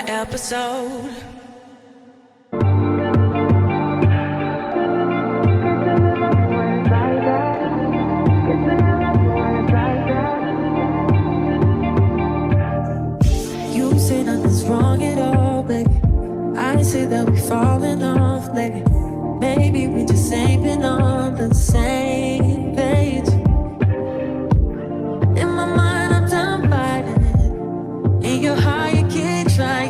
episode. You say nothing's wrong at all, baby. I say that we falling off, baby. Maybe we just ain't been on the same page. In my mind, I'm done fighting it. In your heart, you keep trying.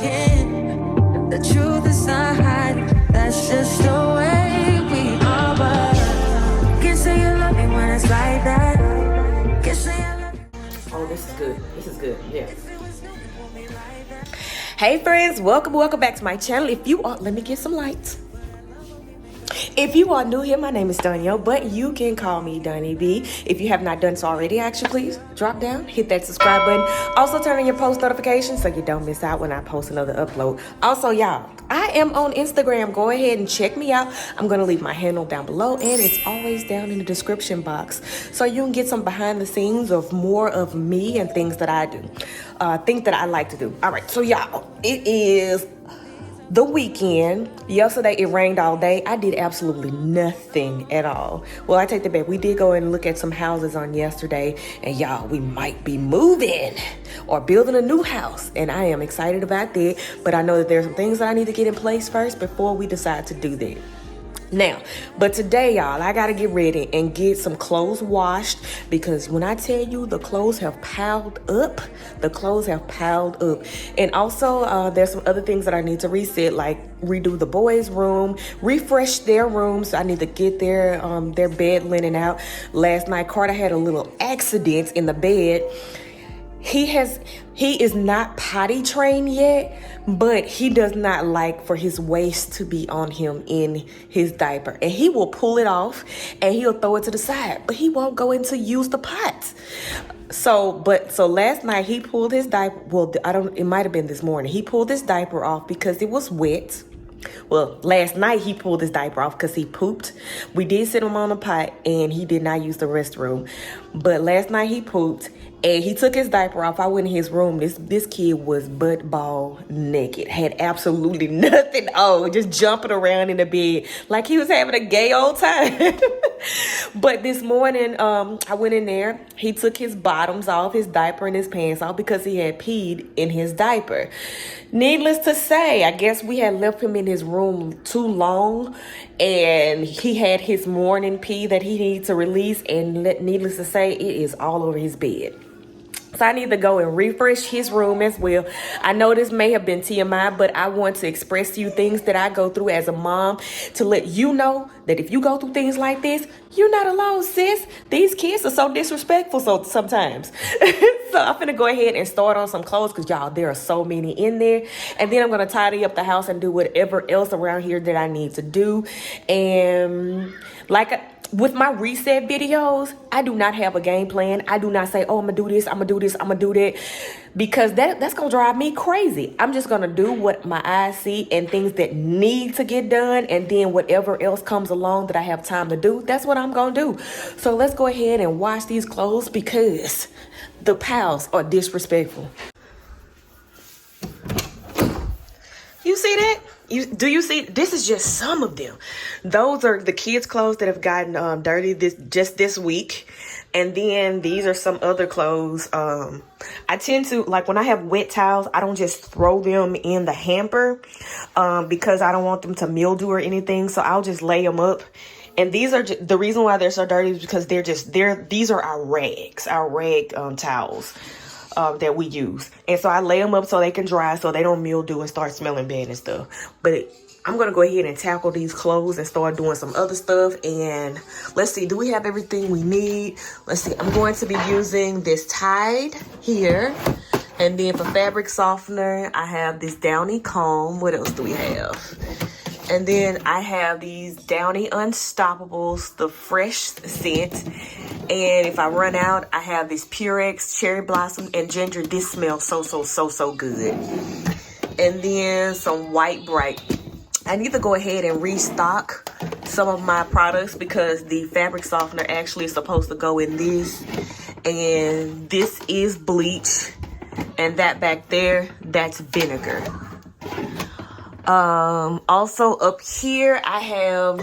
The truth is not hiding. That's just the way we are. But can't say you love me when it's like that. Can't say I love you. Oh, this is good. This is good. Yeah. Hey friends, welcome back to my channel. If you are, let me get some lights. If you are new here, my name is donyb, but you can call me donyb. If you have not done so already, actually, please drop down, hit that subscribe button. Also, turn on your post notifications so you don't miss out when I post another upload. Also, y'all, I am on Instagram. Go ahead and check me out. I'm going to leave my handle down below, and it's always down in the description box. So you can get some behind the scenes of more of me and things that I do, things that I like to do. All right, so y'all, it is the weekend. Yesterday it rained all day. I did absolutely nothing at all. Well, I take that back. We did go and look at some houses on yesterday, and y'all, we might be moving or building a new house, and I am excited about that. But I know that there's some things that I need to get in place first before we decide to do that. Now, but today, y'all, I gotta get ready and get some clothes washed, because when I tell you the clothes have piled up, and also there's some other things that I need to reset, like redo the boys' room, refresh their rooms. I need to get their bed linen out. Last night, Carter had a little accident in the bed. He is not potty trained yet, but he does not like for his waist to be on him in his diaper. And he will pull it off and he'll throw it to the side, but he won't go in to use the pot. So last night he pulled his diaper. Well, it might have been this morning. He pulled his diaper off because it was wet. Well, last night he pulled his diaper off because he pooped. We did sit him on the pot and he did not use the restroom. But last night he pooped and he took his diaper off. I went in his room. This kid was butt ball naked. Had absolutely nothing on. Just jumping around in the bed like he was having a gay old time. But this morning, I went in there. He took his bottoms off, his diaper and his pants off because he had peed in his diaper. Needless to say, I guess we had left him in his room too long, and he had his morning pee that he needed to release, and needless to say, it is all over his bed. So I need to go and refresh his room as well. I know this may have been TMI, but I want to express to you things that I go through as a mom, to let you know that if you go through things like this, you're not alone, sis. These kids are so disrespectful sometimes. So I'm finna go ahead and start on some clothes, because y'all, there are so many in there. And then I'm gonna tidy up the house and do whatever else around here that I need to do. And with my reset videos, I do not have a game plan. I do not say, oh, I'm gonna do this, I'm gonna do this, I'm gonna do that, because that's gonna drive me crazy. I'm just gonna do what my eyes see and things that need to get done, and then whatever else comes along that I have time to do, that's what I'm gonna do. So let's go ahead and wash these clothes, because the pals are disrespectful. You see that? Do you see? This is just some of them. Those are the kids' clothes that have gotten dirty this week. And then these are some other clothes. I tend to, like, when I have wet towels, I don't just throw them in the hamper because I don't want them to mildew or anything. So I'll just lay them up. And these are the reason why they're so dirty is because these are our rag towels that we use. And so I lay them up so they can dry, so they don't mildew and start smelling bad and stuff. But I'm going to go ahead and tackle these clothes and start doing some other stuff. And let's see, do we have everything we need? Let's see, I'm going to be using this Tide here. And then for fabric softener, I have this Downy comb. What else do we have? And then I have these Downy Unstoppables, the fresh scent. And if I run out, I have this Purex Cherry Blossom and Ginger. This smells so good. And then some White Bright. I need to go ahead and restock some of my products, because the fabric softener actually is supposed to go in this. And this is bleach. And that back there, that's vinegar. Also up here, I have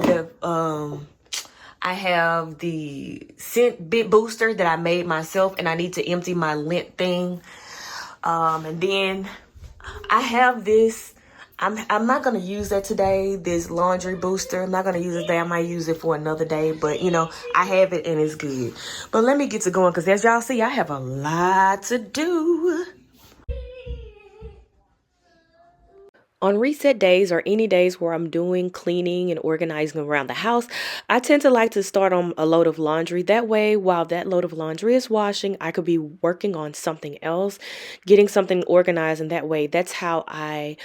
the scent bit booster that I made myself, and I need to empty my lint thing. And then I have this. I'm not gonna use that today. This laundry booster. I'm not gonna use it today. I might use it for another day. But you know, I have it and it's good. But let me get to going, because as y'all see, I have a lot to do. On reset days, or any days where I'm doing cleaning and organizing around the house, I tend to like to start on a load of laundry. That way, while that load of laundry is washing, I could be working on something else, getting something organized. And that way, that's how I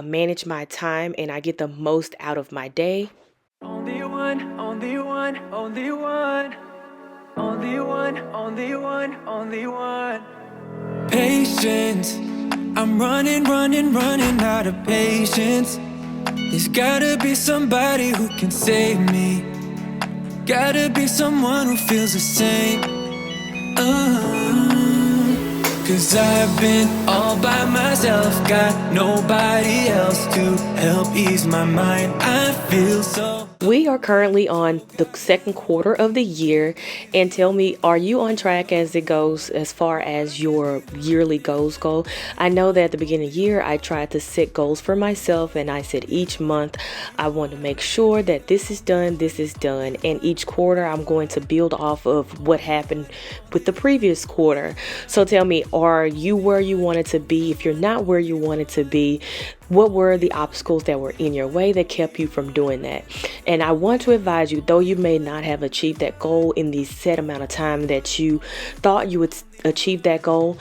manage my time and I get the most out of my day. Only one, only one, only one. Only one, only one, only one. Patience. I'm running out of patience. There's gotta be somebody who can save me. Gotta be someone who feels the same. Cause I've been all by myself, got nobody else to help ease my mind. I feel so. We are currently on the second quarter of the year, and tell me, are you on track as it goes as far as your yearly goals go? I know that at the beginning of the year, I tried to set goals for myself, and I said each month I want to make sure that this is done, and each quarter I'm going to build off of what happened with the previous quarter. So tell me, are you where you wanted to be? If you're not where you wanted to be, what were the obstacles that were in your way that kept you from doing that? And I want to advise you, though you may not have achieved that goal in the set amount of time that you thought you would achieve that goal,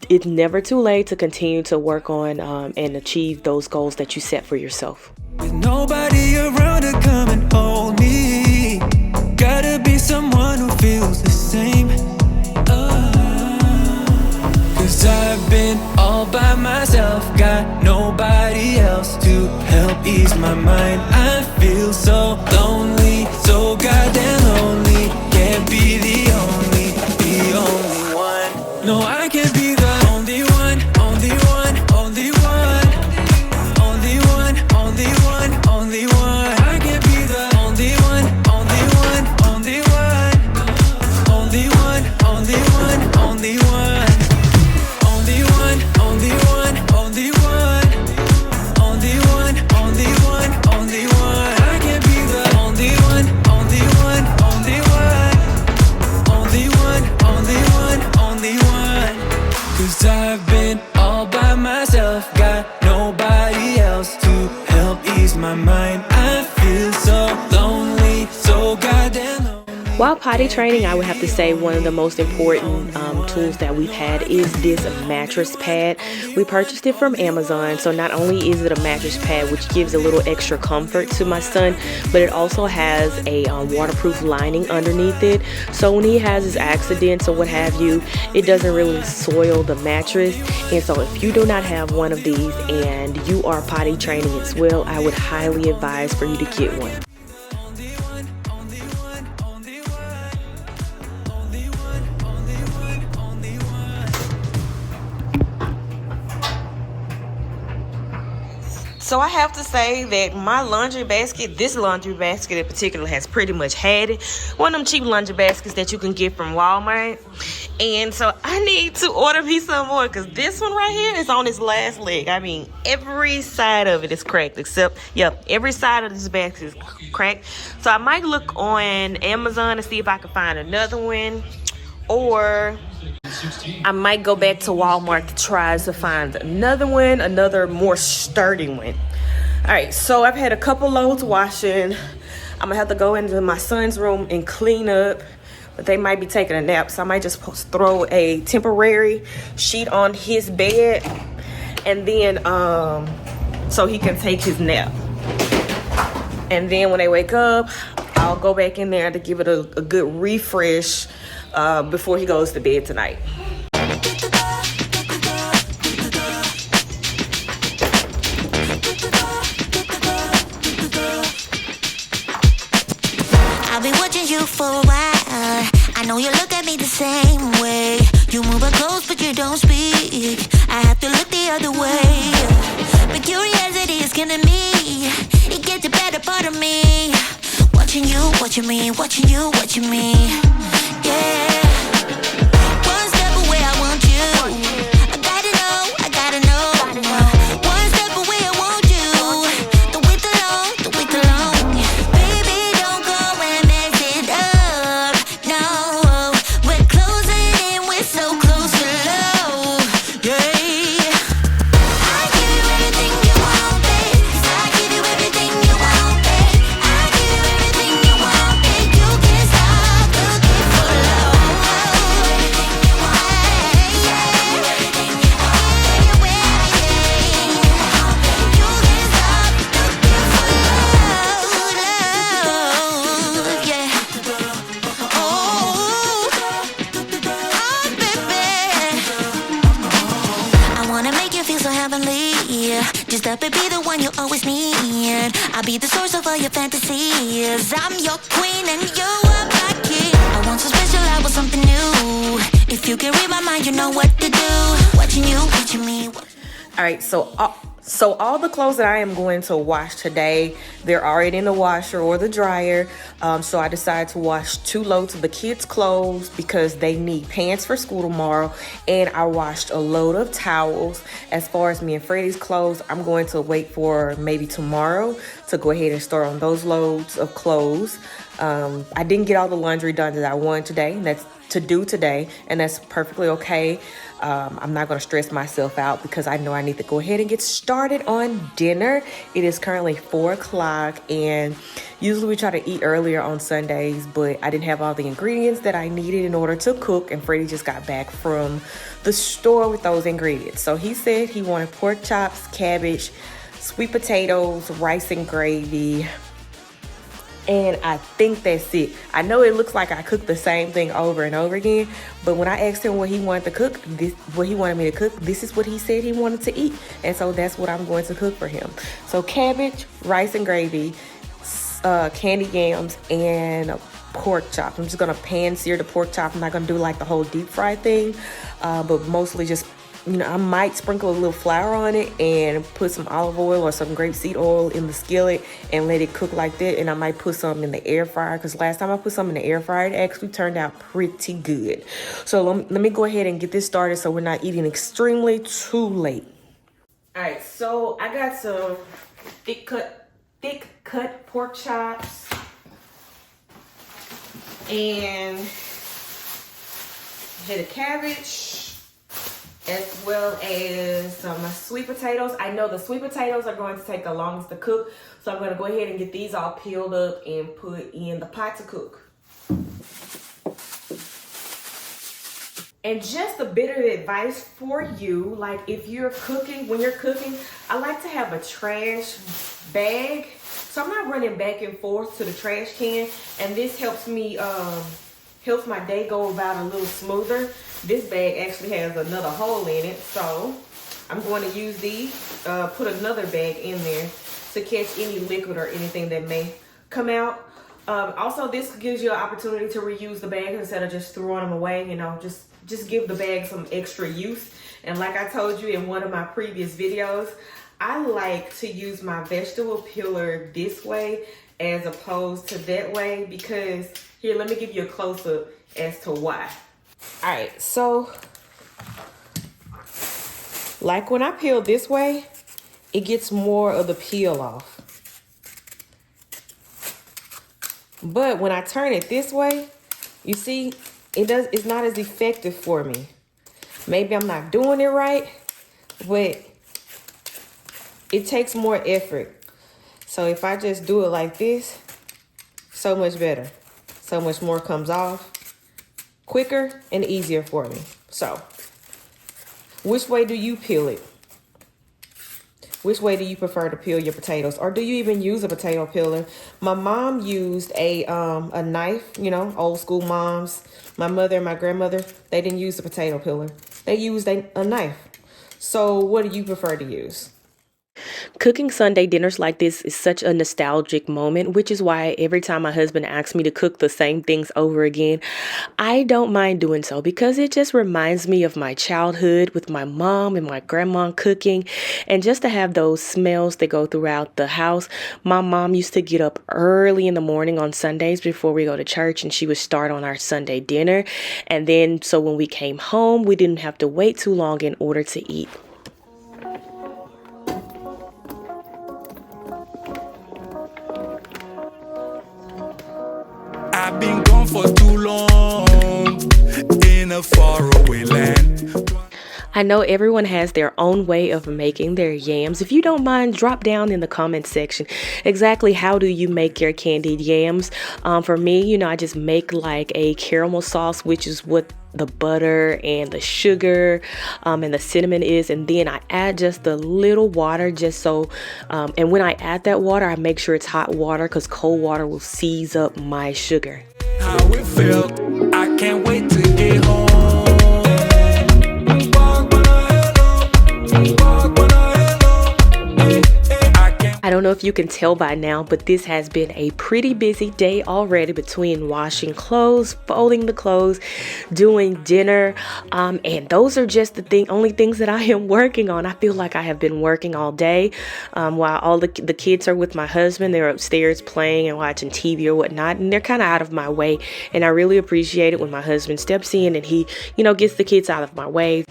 it's never too late to continue to work on and achieve those goals that you set for yourself. With nobody around to come and hold me, gotta be someone who feels the same. Cause I've been all by myself, got nobody else to help ease my mind. I feel so lonely, so goddamn lonely. Can't be the only one. No, I can't be the only one, only one, only one. Only one, only one, only one. I can't be the only one, only one, only one. Only one, only one, only one. Only one, only one, only one. Only one, only one, only one. I can't be the only one, only one, only one. Only one, only one, only one. Cause I've been all by myself, got nobody else to help ease my mind. I feel so lonely, so goddamn lonely. While potty training, I would have to say one of the most important tools that we've had is this mattress pad. We purchased it from Amazon. So not only is it a mattress pad, which gives a little extra comfort to my son, but it also has a waterproof lining underneath it. So when he has his accidents or what have you, it doesn't really soil the mattress. And so if you do not have one of these and you are potty training as well, I would highly advise for you to get one. So I have to say that my laundry basket, this laundry basket in particular, has pretty much had it. One of them cheap laundry baskets that you can get from Walmart. And so I need to order me some more, because this one right here is on its last leg. I mean, every side of it is cracked except, every side of this basket is cracked. So I might look on Amazon and see if I can find another one, or I might go back to Walmart to try to find another one, another more sturdy one. All right, so I've had a couple loads washing. I'm gonna have to go into my son's room and clean up, but they might be taking a nap, so I might just throw a temporary sheet on his bed, and then so he can take his nap. And then when they wake up, I'll go back in there to give it a good refresh before he goes to bed tonight. I've been watching you for a while. I know you look at me the same way. You move up close but you don't speak. I have to look the other way. But curiosity is killing me. you mean, watching you, what you mean. Yeah. One step away, I want you. I gotta know. One step away, I want you. Don't wait too long. Baby, don't go and mess it up. No, we're closing in, we're so close to love. Yeah. I give you everything you want, babe. 'Cause I give you everything you want, babe. I give you everything you want, babe. You can't stop looking for love. Everything you want, yeah. Everything you want, babe. You can't stop looking for love, yeah. I wanna make you feel so heavenly. Just up and be the one you always need. I'll be the source of all your fantasies. I'm your queen and you are my king. I want so special, I want something new. If you can read my mind, you know what to do. Watching you, watching me. All right, so all the clothes that I am going to wash today, they're already in the washer or the dryer. So I decided to wash 2 loads of the kids' clothes because they need pants for school tomorrow. And I washed a load of towels. As far as me and Freddie's clothes, I'm going to wait for maybe tomorrow to go ahead and start on those loads of clothes. I didn't get all the laundry done that I wanted today. That's to do today, and that's perfectly okay. I'm not going to stress myself out because I know I need to go ahead and get started on dinner. It is currently 4 o'clock, and usually we try to eat earlier on Sundays, but I didn't have all the ingredients that I needed in order to cook, and Freddie just got back from the store with those ingredients. So he said he wanted pork chops, cabbage, sweet potatoes, rice and gravy, and I think that's it. I know it looks like I cook the same thing over and over again, but when I asked him what he wanted to cook, what he wanted me to cook, this is what he said he wanted to eat. And so that's what I'm going to cook for him. So cabbage, rice and gravy, candy yams, and pork chop. I'm just gonna pan sear the pork chop. I'm not gonna do like the whole deep fry thing, but mostly just, you know, I might sprinkle a little flour on it and put some olive oil or some grapeseed oil in the skillet and let it cook like that. And I might put some in the air fryer because last time I put some in the air fryer, it actually turned out pretty good. So let me go ahead and get this started so we're not eating extremely too late. All right, so I got some thick cut pork chops and a head of cabbage, as well as some sweet potatoes. I know the sweet potatoes are going to take the longest to cook, so I'm going to go ahead and get these all peeled up and put in the pot to cook. And just a bit of advice for you, like if you're cooking, when you're cooking, I like to have a trash bag, so I'm not running back and forth to the trash can, and this helps me, helps my day go about a little smoother. This bag actually has another hole in it, so I'm going to use these, put another bag in there to catch any liquid or anything that may come out. Also, this gives you an opportunity to reuse the bag instead of just throwing them away. You know, just give the bag some extra use. And like I told you in one of my previous videos, I like to use my vegetable peeler this way as opposed to that way because, here, let me give you a close-up as to why. All right, so like when I peel this way, it gets more of the peel off. But when I turn it this way, you see, it's not as effective for me. Maybe I'm not doing it right, but it takes more effort. So if I just do it like this, so much better. So much more comes off. Quicker and easier for me. So, which way do you peel it? Which way do you prefer to peel your potatoes? Or do you even use a potato peeler? My mom used a knife, you know, old school moms. My mother and my grandmother, they didn't use a potato peeler. They used a knife. So what do you prefer to use? Cooking Sunday dinners like this is such a nostalgic moment, which is why every time my husband asks me to cook the same things over again, I don't mind doing so because it just reminds me of my childhood with my mom and my grandma cooking, and just to have those smells that go throughout the house. My mom used to get up early in the morning on Sundays before we go to church, and she would start on our Sunday dinner. And then so when we came home, we didn't have to wait too long in order to eat. I've been gone for too long in a faraway land. I know everyone has their own way of making their yams. If you don't mind, drop down in the comment section exactly how do you make your candied yams. For me, I just make like a caramel sauce, which is what the butter and the sugar and the cinnamon is, and then I add just a little water just so and when I add that water, I make sure it's hot water because cold water will seize up my sugar. How it felt, I can't wait to get home. I don't know if you can tell by now, but this has been a pretty busy day already between washing clothes, folding the clothes, doing dinner, and those are just the only things that I am working on. I feel like I have been working all day while all the kids are with my husband. They're upstairs playing and watching TV or whatnot, and they're kind of out of my way, and I really appreciate it when my husband steps in and he, gets the kids out of my way.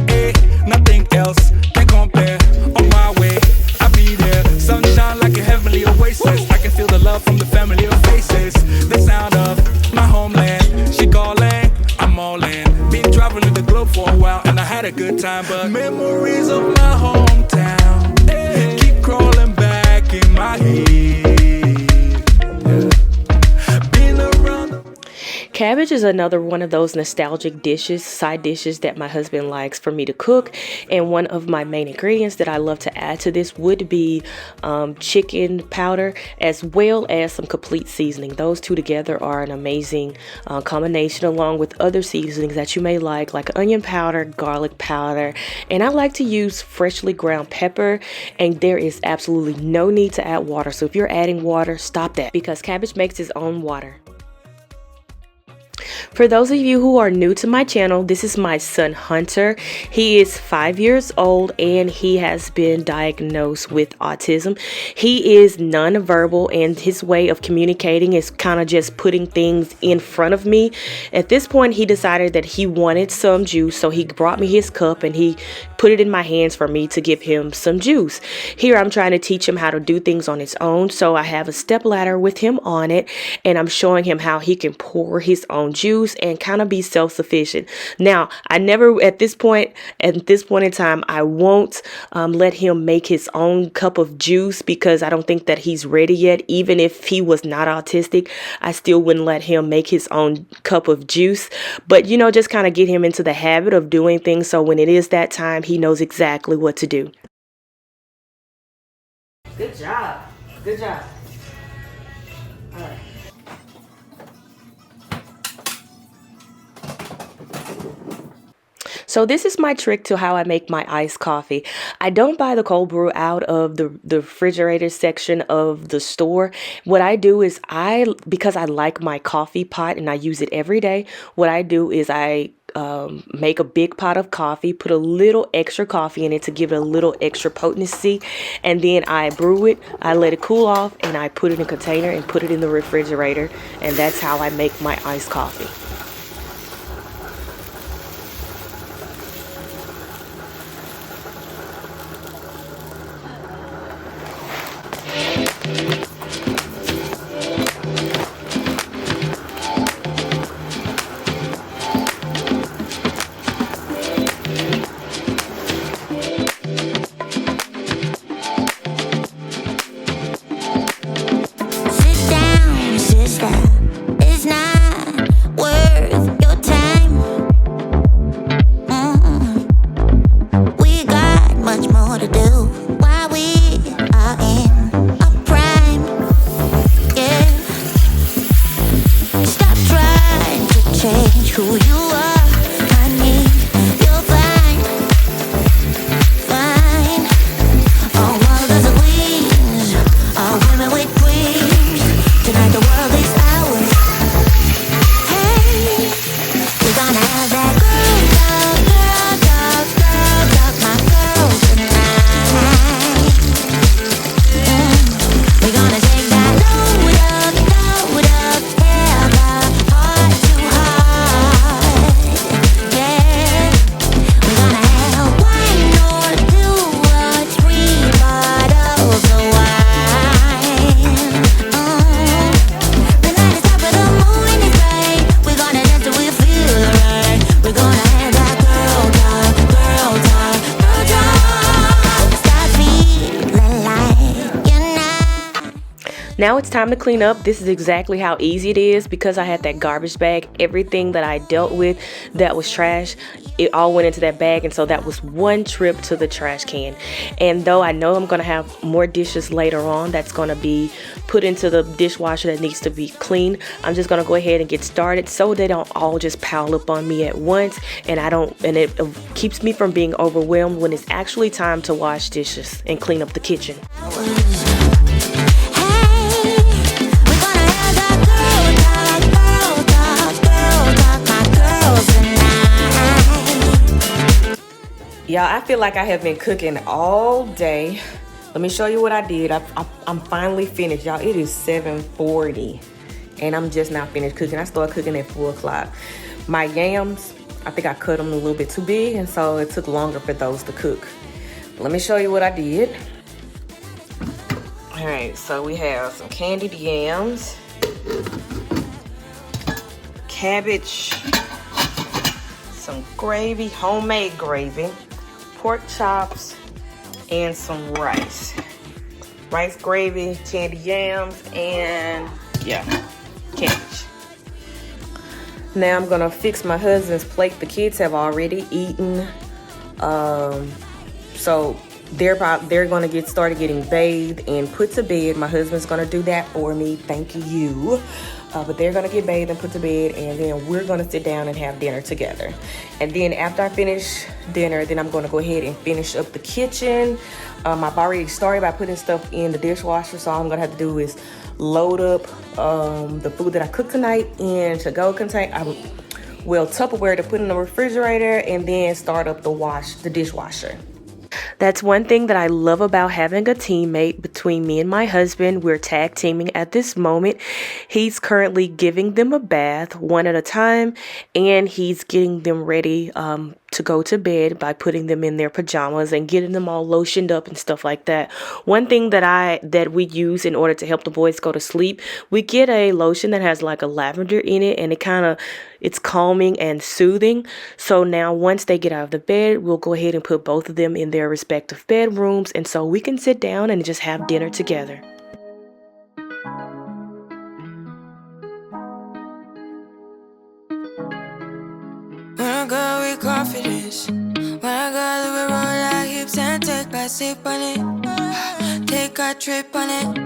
Hey, nothing else can compare. On my way, I'll be there. Sunshine like a heavenly oasis. I can feel the love from the family of faces. The sound of my homeland. She calling, I'm all in. Been traveling the globe for a while and I had a good time, but memories of my hometown keep crawling back in my head. Been around. Cabbage is another one of those nostalgic side dishes that my husband likes for me to cook, and one of my main ingredients that I love to add to this would be chicken powder as well as some complete seasoning. Those two together are an amazing combination, along with other seasonings that you may like onion powder, garlic powder, and I like to use freshly ground pepper, and there is absolutely no need to add water. So if you're adding water, stop that, because cabbage makes its own water. For those of you who are new to my channel, this is my son Hunter. He is 5 years old and he has been diagnosed with autism. He is nonverbal, and his way of communicating is kind of just putting things in front of me. At this point, he decided that he wanted some juice, so he brought me his cup and he put it in my hands for me to give him some juice. Here I'm trying to teach him how to do things on his own, so I have a step ladder with him on it, and I'm showing him how he can pour his own juice and kind of be self-sufficient. Now, I never at this point in time, I won't let him make his own cup of juice because I don't think that he's ready yet. Even if he was not autistic, I still wouldn't let him make his own cup of juice. But just kind of get him into the habit of doing things, so when it is that time, he knows exactly what to do. Good job. Good job. All right. So this is my trick to how I make my iced coffee. I don't buy the cold brew out of the refrigerator section of the store. What I do is because I like my coffee pot and I use it every day, what I do is I make a big pot of coffee, put a little extra coffee in it to give it a little extra potency, and then I brew it, I let it cool off, and I put it in a container and put it in the refrigerator, and that's how I make my iced coffee. Much more to do while we are in a prime Now it's time to clean up. This is exactly how easy it is because I had that garbage bag. Everything that I dealt with that was trash, it all went into that bag, and so that was one trip to the trash can. And though I know I'm gonna have more dishes later on that's gonna be put into the dishwasher that needs to be cleaned, I'm just gonna go ahead and get started so they don't all just pile up on me at once, and it keeps me from being overwhelmed when it's actually time to wash dishes and clean up the kitchen. Y'all, I feel like I have been cooking all day. Let me show you what I did. I'm finally finished, y'all. It is 7:40, and I'm just now finished cooking. I started cooking at 4 o'clock. My yams, I think I cut them a little bit too big, and so it took longer for those to cook. But let me show you what I did. All right, so we have some candied yams, cabbage, some gravy, homemade gravy, pork chops, and some rice. Rice, gravy, candied yams, and yeah, cabbage. Now I'm gonna fix my husband's plate. The kids have already eaten, so they're gonna get started getting bathed and put to bed. My husband's gonna do that for me. Thank you. But they're gonna get bathed and put to bed, and then we're gonna sit down and have dinner together. And then after I finish dinner, then I'm gonna go ahead and finish up the kitchen. I've already started by putting stuff in the dishwasher, so all I'm gonna have to do is load up the food that I cooked tonight in to-go container. Tupperware to put in the refrigerator, and then start up the dishwasher. That's one thing that I love about having a teammate between me and my husband. We're tag teaming at this moment. He's currently giving them a bath one at a time, and he's getting them ready to go to bed by putting them in their pajamas and getting them all lotioned up and stuff like that. One thing that we use in order to help the boys go to sleep, we get a lotion that has like a lavender in it, and it's calming and soothing. So now once they get out of the bed, we'll go ahead and put both of them in their respective bedrooms, and so we can sit down and just have dinner together. When I go with confidence, when I go live it, roll our hips and take a sip on it, take a trip on it.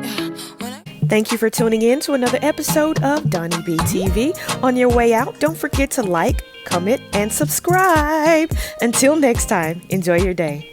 Thank you for tuning in to another episode of donyb TV. On your way out, don't forget to like, comment, and subscribe. Until next time, enjoy your day.